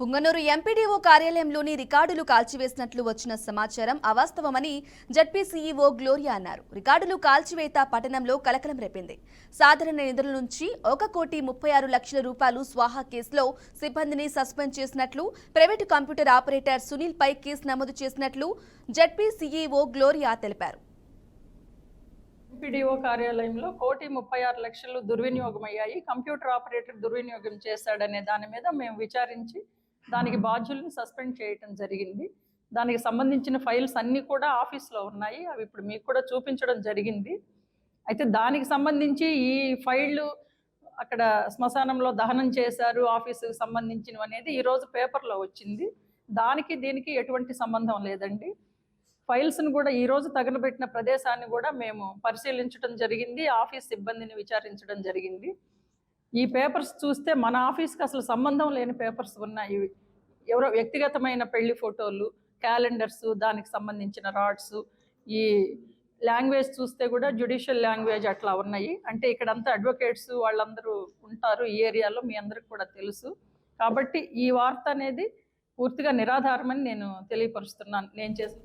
Punganur MPDO కార్యాలయంలోని రికార్డులు కాల్చివేసినట్లు వచ్చిన సమాచారం అవాస్తవమని జడ్పీ సీఈఓ గ్లోరియా అన్నారు. రికార్డులు కాల్చివేత పట్టణంలో కలకలం రేపింది. సాధారణ నిధుల నుంచి 1,36,00,000 రూపాయలు స్వాహా కేసులో సిబ్బందిని సస్పెండ్ చేసినట్లు, ప్రైవేటు కంప్యూటర్ ఆపరేటర్ సునీల్ పై కేసు నమోదు చేసినట్లు జడ్పీ సీఈఓ గ్లోరియా తెలిపారు. ఎంపీడీఓ కార్యాలయంలో 1,36,00,000 దుర్వినియోగమయ్యాయి. కంప్యూటర్ ఆపరేటర్ దుర్వినియోగం చేశాడనే దాని మీద మేము విచారించి దానికి బాధ్యుల్ని సస్పెండ్ చేయటం జరిగింది. దానికి సంబంధించిన ఫైల్స్ అన్నీ కూడా ఆఫీస్లో ఉన్నాయి. అవి ఇప్పుడు మీకు కూడా చూపించడం జరిగింది. అయితే దానికి సంబంధించి ఈ ఫైళ్ళు అక్కడ శ్మశానంలో దహనం చేశారు ఆఫీసుకు సంబంధించినవి అనేది ఈరోజు పేపర్లో వచ్చింది. దానికి దీనికి ఎటువంటి సంబంధం లేదండి. ఫైల్స్ను కూడా ఈరోజు తగలబెట్టిన ప్రదేశాన్ని కూడా మేము పరిశీలించడం జరిగింది. ఆఫీస్ సిబ్బందిని విచారించడం జరిగింది. ఈ పేపర్స్ చూస్తే మన ఆఫీస్కి అసలు సంబంధం లేని పేపర్స్ ఉన్నాయి. ఎవరో వ్యక్తిగతమైన పెళ్లి ఫోటోలు, క్యాలెండర్స్, దానికి సంబంధించిన రాడ్స్, ఈ లాంగ్వేజ్ చూస్తే కూడా జ్యుడిషియల్ లాంగ్వేజ్ అట్లా ఉన్నాయి. అంటే ఇక్కడంతా అడ్వకేట్స్ వాళ్ళందరూ ఉంటారు ఈ ఏరియాలో, మీ అందరికి కూడా తెలుసు. కాబట్టి ఈ వార్త అనేది పూర్తిగా నిరాధారమని నేను తెలియపరుస్తున్నాను. నేను చేసిన